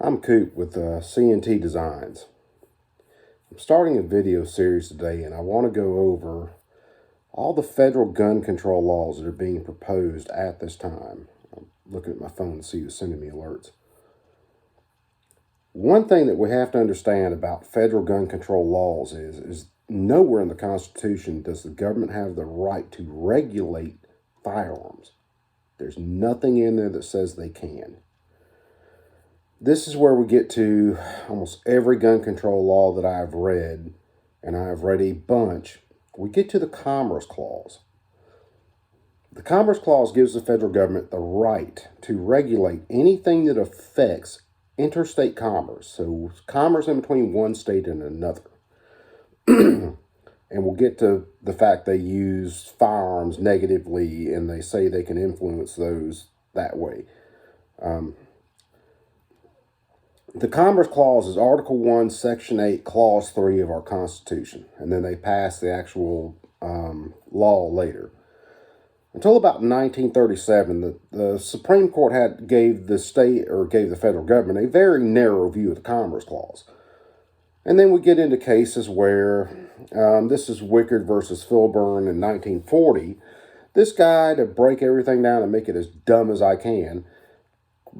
I'm Coop with C&T Designs. I'm starting a video series today, and I want to go over all the federal gun control laws that are being proposed at this time. I'm looking at my phone to see who's sending me alerts. One thing that we have to understand about federal gun control laws is nowhere in the Constitution does the government have the right to regulate firearms. There's nothing in there that says they can. This is where we get to almost every gun control law that I've read, and I've read a bunch. We get to the Commerce Clause. The Commerce Clause gives the federal government the right to regulate anything that affects interstate commerce, so commerce in between one state and another. And we'll get to the fact they use firearms negatively, and they say they can influence those that way. The Commerce Clause is Article 1, Section 8, Clause 3 of our Constitution, and then they pass the actual law later. Until about 1937, the Supreme Court gave the federal government a very narrow view of the Commerce Clause. And then we get into cases where, this is Wickard versus Filburn in 1940. This guy, to break everything down and make it as dumb as I can,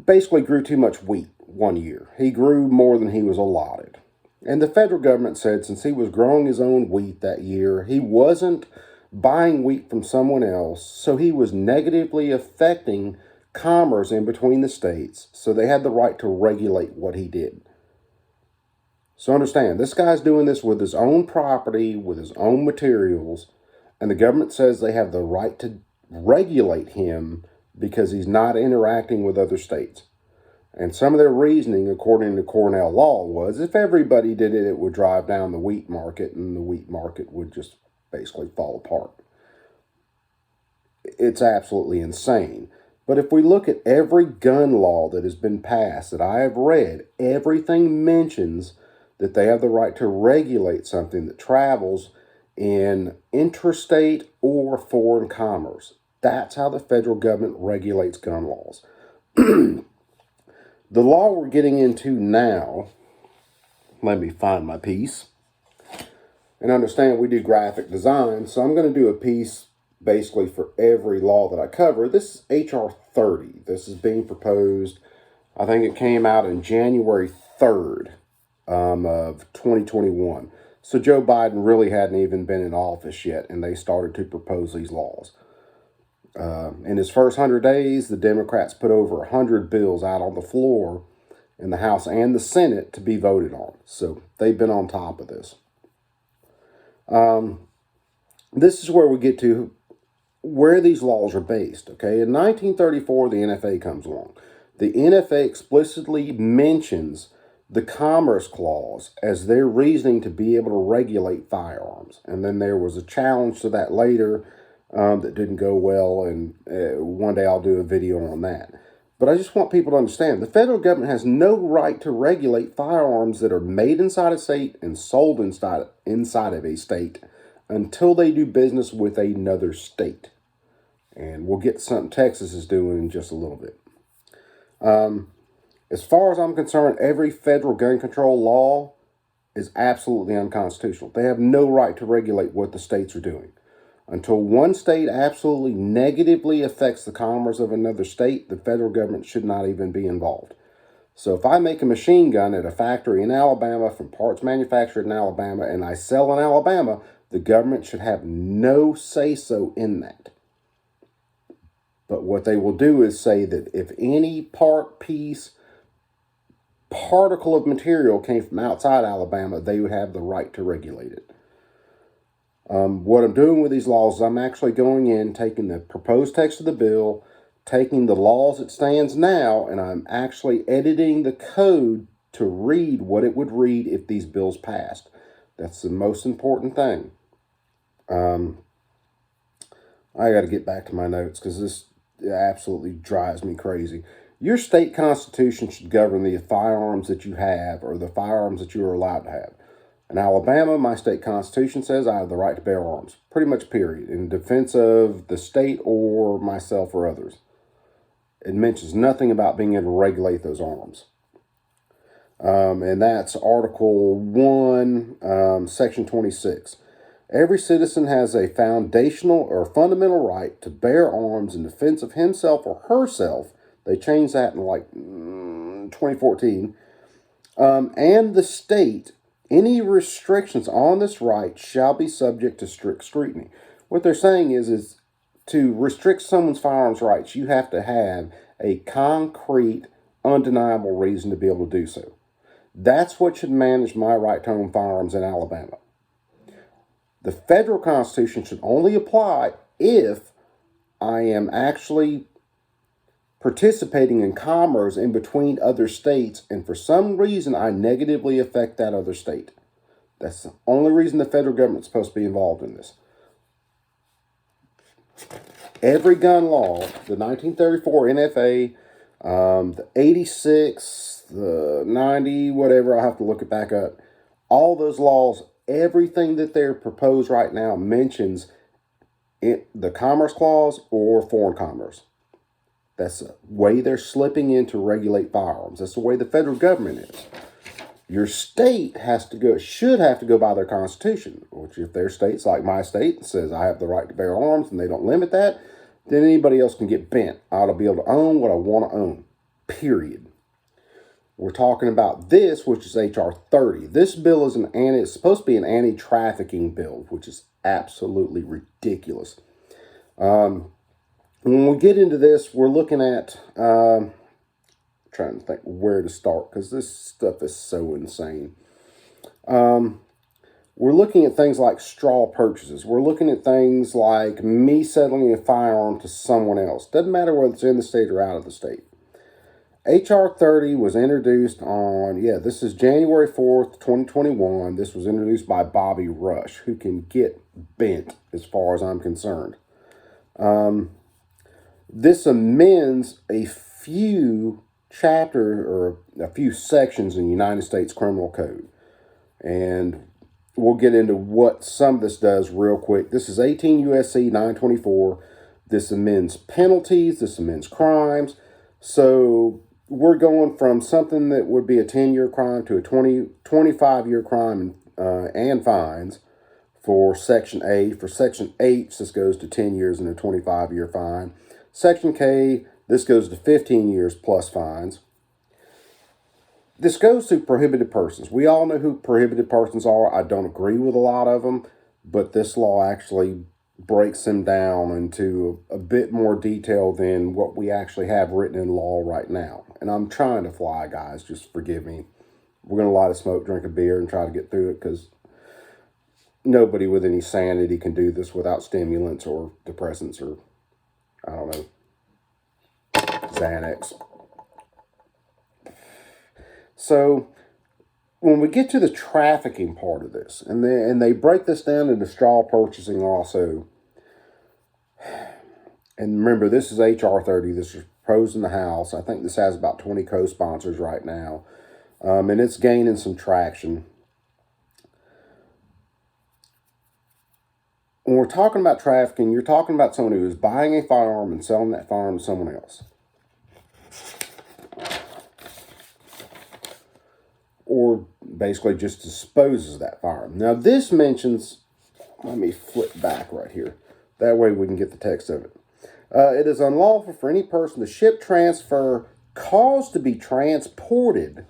basically grew too much wheat one year. He grew more than he was allotted. And the federal government said since he was growing his own wheat that year, he wasn't buying wheat from someone else, so he was negatively affecting commerce in between the states, so they had the right to regulate what he did. So understand, this guy's doing this with his own property, with his own materials, and the government says they have the right to regulate him because he's not interacting with other states. And some of their reasoning, according to Cornell law, was if everybody did it, it would drive down the wheat market, and the wheat market would just basically fall apart. It's absolutely insane. But if we look at every gun law that has been passed that I have read, everything mentions that they have the right to regulate something that travels in interstate or foreign commerce. That's how the federal government regulates gun laws. The law we're getting into now, let me find my piece. And understand we do graphic design, so I'm going to do a piece basically for every law that I cover. This is H.R. 30. This is being proposed, I think it came out in January 3rd of 2021. So Joe Biden really hadn't even been in office yet, and they started to propose these laws. In his first 100 days, the Democrats put over 100 bills out on the floor in the House and the Senate to be voted on. So they've been on top of this. This is where we get to where these laws are based. Okay, in 1934, the NFA comes along. The NFA explicitly mentions the Commerce Clause as their reasoning to be able to regulate firearms. And then there was a challenge to that later that didn't go well, and one day I'll do a video on that. But I just want people to understand, the federal government has no right to regulate firearms that are made inside a state and sold inside of a state until they do business with another state. And we'll get to something Texas is doing in just a little bit. As far as I'm concerned, every federal gun control law is absolutely unconstitutional. They have no right to regulate what the states are doing. Until one state absolutely negatively affects the commerce of another state, the federal government should not even be involved. So if I make a machine gun at a factory in Alabama from parts manufactured in Alabama and I sell in Alabama, the government should have no say-so in that. But what they will do is say that if any part, piece, particle of material came from outside Alabama, they would have the right to regulate it. What I'm doing with these laws is I'm actually going in, taking the proposed text of the bill, taking the laws it stands now, and I'm actually editing the code to read what it would read if these bills passed. That's the most important thing. I got to get back to my notes because this absolutely drives me crazy. Your state constitution should govern the firearms that you have or the firearms that you are allowed to have. In Alabama, my state constitution says I have the right to bear arms, pretty much period, in defense of the state or myself or others. It mentions nothing about being able to regulate those arms. And that's Article 1, Section 26. Every citizen has a foundational or fundamental right to bear arms in defense of himself or herself. They changed that in like 2014. And the state, any restrictions on this right shall be subject to strict scrutiny. What they're saying is to restrict someone's firearms rights, you have to have a concrete, undeniable reason to be able to do so. That's what should manage my right to own firearms in Alabama. The federal Constitution should only apply if I am actually participating in commerce in between other states, and for some reason I negatively affect that other state. That's the only reason the federal government's supposed to be involved in this. Every gun law, the 1934 NFA, the 86, the 90, whatever, I'll have to look it back up. All those laws, everything that they're proposed right now mentions the Commerce Clause or foreign commerce. That's the way they're slipping in to regulate firearms. That's the way the federal government is. Your state should have to go by their constitution, which if their state's like my state says I have the right to bear arms and they don't limit that, then anybody else can get bent. I ought to be able to own what I want to own, period. We're talking about this, which is H.R. 30. This bill is it's supposed to be an anti-trafficking bill, which is absolutely ridiculous. When we get into this, we're looking at, trying to think where to start, because this stuff is so insane. We're looking at things like straw purchases. We're looking at things like me selling a firearm to someone else. Doesn't matter whether it's in the state or out of the state. H.R. 30 was introduced this is January 4th, 2021. This was introduced by Bobby Rush, who can get bent as far as I'm concerned. This amends a few chapters or a few sections in the United States Criminal Code. And we'll get into what some of this does real quick. This is 18 U.S.C. 924. This amends penalties. This amends crimes. So we're going from something that would be a 10-year crime to a 25-year crime and fines for Section A. For Section H, this goes to 10 years and a 25-year fine. Section K, this goes to 15 years plus fines. This goes to prohibited persons. We all know who prohibited persons are. I don't agree with a lot of them, but this law actually breaks them down into a bit more detail than what we actually have written in law right now. And I'm trying to fly, guys. Just forgive me. We're going to light a smoke, drink a beer, and try to get through it, because nobody with any sanity can do this without stimulants or depressants or, I don't know, Xanax. So when we get to the trafficking part of this, and they break this down into straw purchasing also, and remember, this is H.R. 30. This is proposed in the House. I think this has about 20 co-sponsors right now, and it's gaining some traction. When we're talking about trafficking, you're talking about someone who is buying a firearm and selling that firearm to someone else. Or basically just disposes of that firearm. Now this mentions, let me flip back right here. That way we can get the text of it. It is unlawful for any person to ship, transfer, cause to be transported,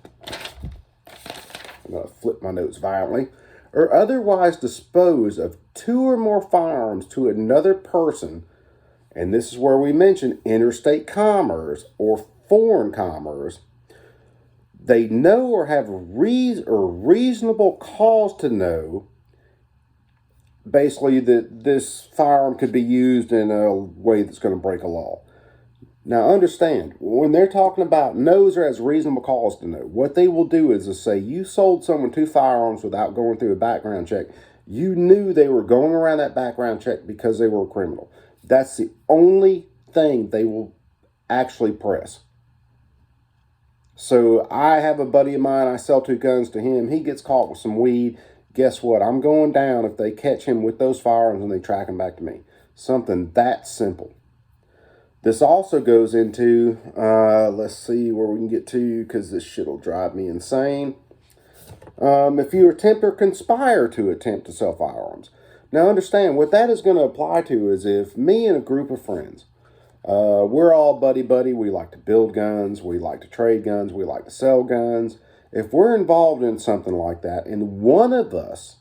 I'm going to flip my notes violently, or otherwise dispose of 2 or more firearms to another person, and this is where we mention interstate commerce or foreign commerce, they know or have reasonable cause to know, basically, that this firearm could be used in a way that's going to break a law. Now, understand, when they're talking about knows or has reasonable cause to know, what they will do is to say you sold someone 2 firearms without going through a background check. You knew they were going around that background check because they were a criminal. That's the only thing they will actually press. So I have a buddy of mine, I sell 2 guns to him. He gets caught with some weed. Guess what? I'm going down if they catch him with those firearms and they track him back to me. Something that simple. This also goes into, let's see where we can get to, because this shit will drive me insane. If you attempt or conspire to attempt to sell firearms. Now understand, what that is going to apply to is if me and a group of friends, we're all buddy-buddy, we like to build guns, we like to trade guns, we like to sell guns. If we're involved in something like that, and one of us,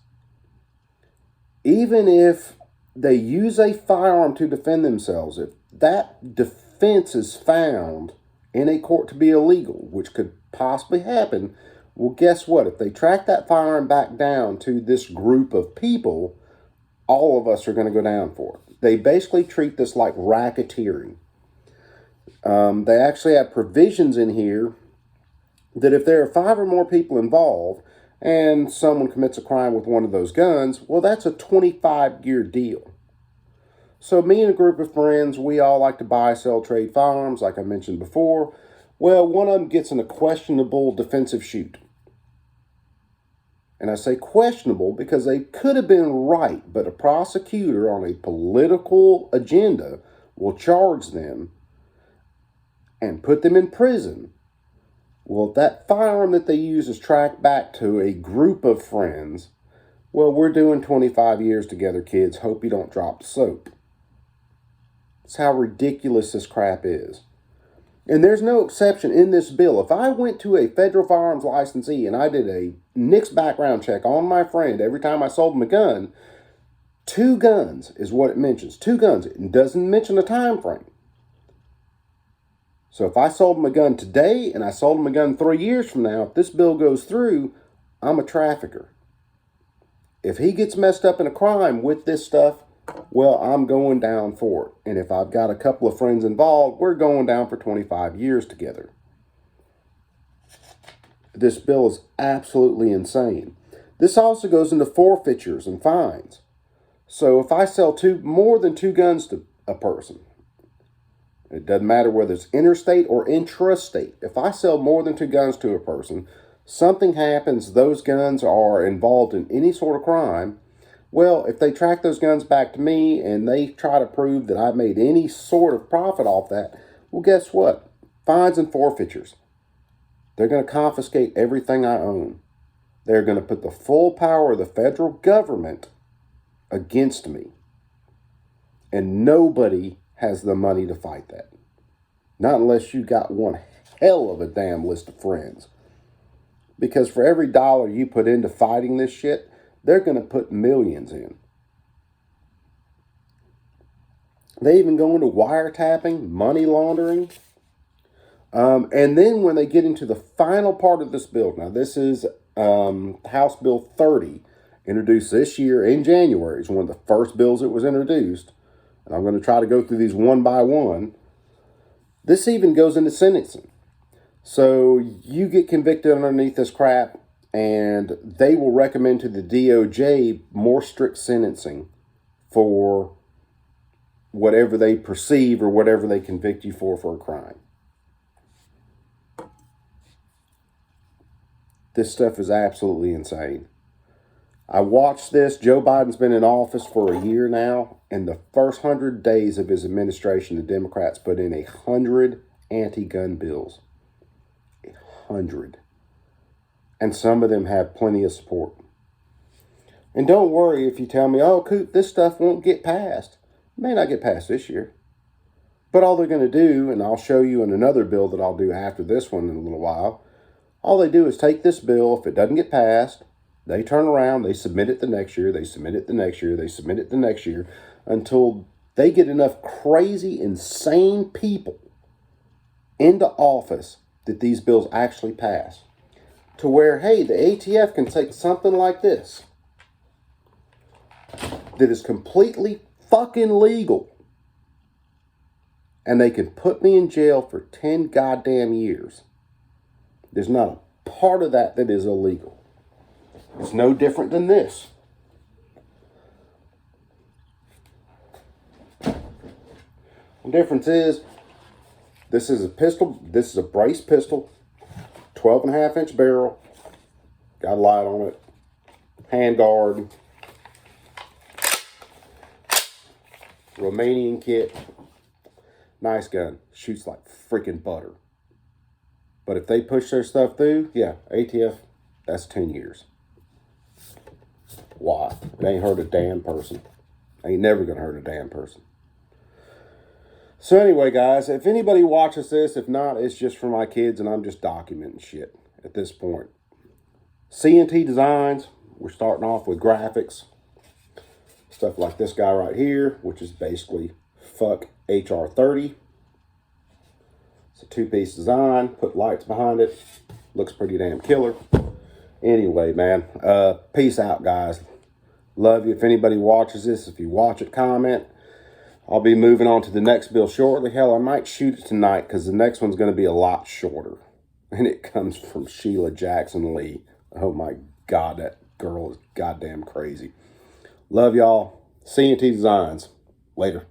even if they use a firearm to defend themselves, if that defense is found in a court to be illegal, which could possibly happen, well, guess what? If they track that firearm back down to this group of people, all of us are going to go down for it. They basically treat this like racketeering. They actually have provisions in here that if there are 5 or more people involved and someone commits a crime with one of those guns, well, that's a 25-year deal. So me and a group of friends, we all like to buy, sell, trade firearms, like I mentioned before. Well, one of them gets in a questionable defensive shoot. And I say questionable because they could have been right, but a prosecutor on a political agenda will charge them and put them in prison. Well, if that firearm that they use is tracked back to a group of friends, well, we're doing 25 years together, kids. Hope you don't drop the soap. That's how ridiculous this crap is. And there's no exception in this bill. If I went to a federal firearms licensee and I did a NICS background check on my friend every time I sold him a gun, 2 guns is what it mentions. 2 guns. It doesn't mention a time frame. So if I sold him a gun today and I sold him a gun 3 years from now, if this bill goes through, I'm a trafficker. If he gets messed up in a crime with this stuff, well, I'm going down for it. And if I've got a couple of friends involved, we're going down for 25 years together. This bill is absolutely insane. This also goes into forfeitures and fines. So if I sell more than 2 guns to a person, it doesn't matter whether it's interstate or intrastate. If I sell more than 2 guns to a person, something happens, those guns are involved in any sort of crime, well, if they track those guns back to me and they try to prove that I made any sort of profit off that, well, guess what? Fines and forfeitures. They're going to confiscate everything I own. They're going to put the full power of the federal government against me. And nobody has the money to fight that. Not unless you got one hell of a damn list of friends. Because for every dollar you put into fighting this shit, they're going to put millions in. They even go into wiretapping, money laundering. And then when they get into the final part of this bill, now this is House Bill 30, introduced this year in January. It's one of the first bills that was introduced. And I'm going to try to go through these one by one. This even goes into sentencing. So you get convicted underneath this crap, and they will recommend to the DOJ more strict sentencing for whatever they perceive or whatever they convict you for a crime. This stuff is absolutely insane. I watched this. Joe Biden's been in office for a year now. In the first 100 days of his administration, the Democrats put in 100 anti-gun bills. 100. And some of them have plenty of support. And don't worry if you tell me, oh, Coop, this stuff won't get passed. It may not get passed this year. But all they're going to do, and I'll show you in another bill that I'll do after this one in a little while, all they do is take this bill. If it doesn't get passed, they turn around, they submit it the next year, they submit it the next year, they submit it the next year, until they get enough crazy, insane people into office that these bills actually pass. To where, hey, the ATF can take something like this that is completely fucking legal, and they can put me in jail for 10 goddamn years. There's not a part of that that is illegal. It's no different than this. The difference is, this is a pistol, this is a brace pistol, 12.5-inch barrel, got a light on it, handguard, Romanian kit. Nice gun. Shoots like freaking butter. But if they push their stuff through, yeah, ATF, that's 10 years. Why? It ain't hurt a damn person. Ain't never gonna hurt a damn person. So anyway, guys, if anybody watches this, if not, it's just for my kids and I'm just documenting shit at this point. CNT Designs, we're starting off with graphics. Stuff like this guy right here, which is basically fuck HR30. It's a two-piece design, put lights behind it. Looks pretty damn killer. Anyway, man, peace out, guys. Love you. If anybody watches this, if you watch it, comment. I'll be moving on to the next build shortly. Hell, I might shoot it tonight because the next one's going to be a lot shorter. And it comes from Sheila Jackson Lee. Oh my God, that girl is goddamn crazy. Love y'all. CNT Designs. Later.